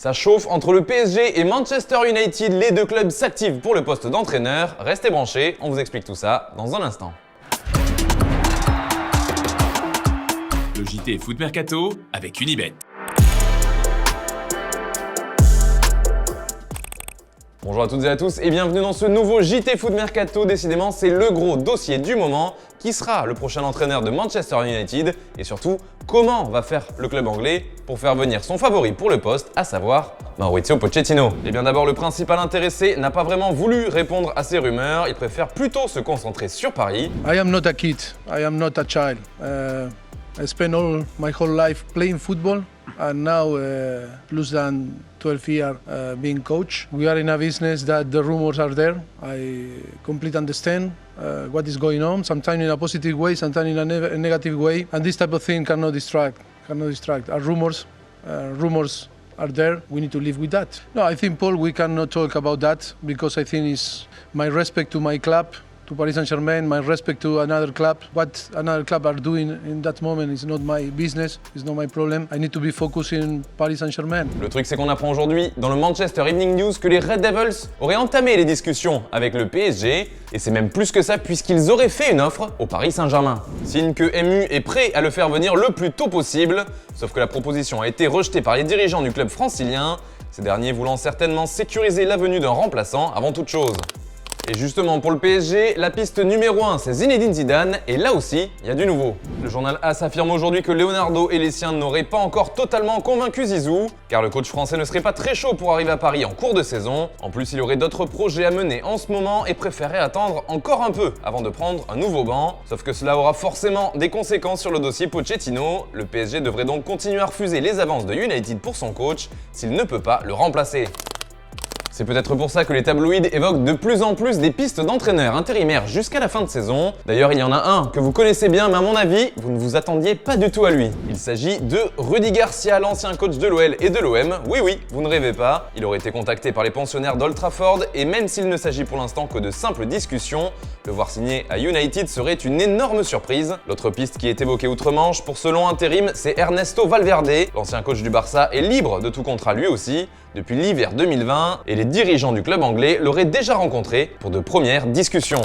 Ça chauffe entre le PSG et Manchester United, les deux clubs s'activent pour le poste d'entraîneur. Restez branchés, on vous explique tout ça dans un instant. Le JT Foot Mercato avec Unibet. Bonjour à toutes et à tous et bienvenue dans ce nouveau JT Foot Mercato. Décidément, c'est le gros dossier du moment. Qui sera le prochain entraîneur de Manchester United et surtout, comment va faire le club anglais pour faire venir son favori pour le poste, à savoir Mauricio Pochettino. Et bien d'abord, le principal intéressé n'a pas vraiment voulu répondre à ces rumeurs. Il préfère plutôt se concentrer sur Paris. I am not a kid. I am not a child. I spent all my whole life playing football, and now plus than 12 years being coach. We are in a business that the rumors are there. I completely understand what is going on. Sometimes in a positive way, sometimes in a negative way, and this type of thing cannot distract. Rumors are there. We need to live with that. No, I think, Paul, we cannot talk about that because I think it's my respect to my club, to Paris Saint-Germain, my respect to another club. What another club are doing in that moment is not my business, it's not my problem. I need to be focused in Paris Saint-Germain. Le truc, c'est qu'on apprend aujourd'hui dans le Manchester Evening News que les Red Devils auraient entamé les discussions avec le PSG, et c'est même plus que ça puisqu'ils auraient fait une offre au Paris Saint-Germain. Signe que MU est prêt à le faire venir le plus tôt possible, sauf que la proposition a été rejetée par les dirigeants du club francilien, ces derniers voulant certainement sécuriser la venue d'un remplaçant avant toute chose. Et justement pour le PSG, la piste numéro 1 c'est Zinedine Zidane et là aussi il y a du nouveau. Le journal AS affirme aujourd'hui que Leonardo et les siens n'auraient pas encore totalement convaincu Zizou, car le coach français ne serait pas très chaud pour arriver à Paris en cours de saison. En plus il aurait d'autres projets à mener en ce moment et préférerait attendre encore un peu avant de prendre un nouveau banc. Sauf que cela aura forcément des conséquences sur le dossier Pochettino. Le PSG devrait donc continuer à refuser les avances de United pour son coach s'il ne peut pas le remplacer. C'est peut-être pour ça que les tabloïds évoquent de plus en plus des pistes d'entraîneurs intérimaires jusqu'à la fin de saison. D'ailleurs, il y en a un que vous connaissez bien, mais à mon avis, vous ne vous attendiez pas du tout à lui. Il s'agit de Rudy Garcia, l'ancien coach de l'OL et de l'OM. Oui, vous ne rêvez pas. Il aurait été contacté par les pensionnaires d'Old Trafford et même s'il ne s'agit pour l'instant que de simples discussions, le voir signer à United serait une énorme surprise. L'autre piste qui est évoquée outre-Manche pour ce long intérim, c'est Ernesto Valverde. L'ancien coach du Barça est libre de tout contrat lui aussi depuis l'hiver 2020 et les dirigeants du club anglais l'auraient déjà rencontré pour de premières discussions.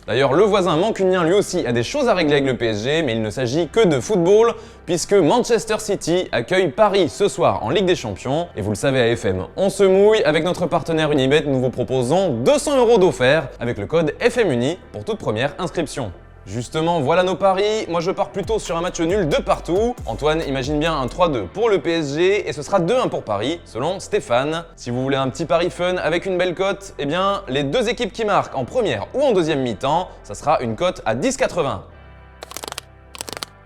D'ailleurs, le voisin mancunien lui aussi a des choses à régler avec le PSG, mais il ne s'agit que de football, puisque Manchester City accueille Paris ce soir en Ligue des Champions. Et vous le savez à FM, on se mouille. Avec notre partenaire Unibet, nous vous proposons 200 € d'offert avec le code FMUNI pour toute première inscription. Justement, voilà nos paris. Moi, je pars plutôt sur un match nul de partout. Antoine imagine bien un 3-2 pour le PSG et ce sera 2-1 pour Paris, selon Stéphane. Si vous voulez un petit pari fun avec une belle cote, eh bien, les deux équipes qui marquent en première ou en deuxième mi-temps, ça sera une cote à 10,80.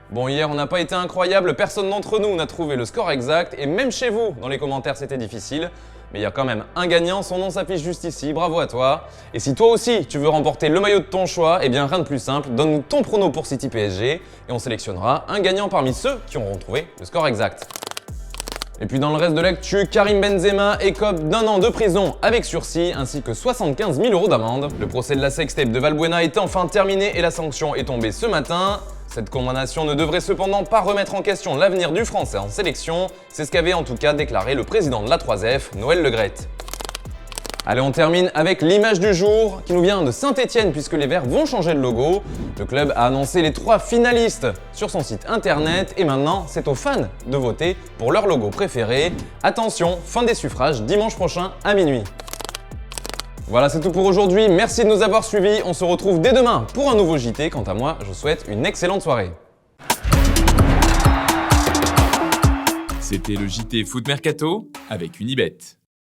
Bon, hier, on n'a pas été incroyable, personne d'entre nous n'a trouvé le score exact et même chez vous, dans les commentaires, c'était difficile. Mais il y a quand même un gagnant, son nom s'affiche juste ici, bravo à toi. Et si toi aussi tu veux remporter le maillot de ton choix, eh bien rien de plus simple, donne-nous ton prono pour City PSG et on sélectionnera un gagnant parmi ceux qui auront trouvé le score exact. Et puis dans le reste de l'actu, Karim Benzema écope d'1 an de prison avec sursis ainsi que 75 000 € d'amende. Le procès de la sextape de Valbuena est enfin terminé et la sanction est tombée ce matin. Cette condamnation ne devrait cependant pas remettre en question l'avenir du Français en sélection, c'est ce qu'avait en tout cas déclaré le président de la 3F, Noël Le Graët. Allez, on termine avec l'image du jour qui nous vient de Saint-Etienne puisque les Verts vont changer de logo. Le club a annoncé les 3 finalistes sur son site internet et maintenant c'est aux fans de voter pour leur logo préféré. Attention, fin des suffrages dimanche prochain à minuit. Voilà, c'est tout pour aujourd'hui. Merci de nous avoir suivis. On se retrouve dès demain pour un nouveau JT. Quant à moi, je vous souhaite une excellente soirée. C'était le JT Foot Mercato avec Unibet.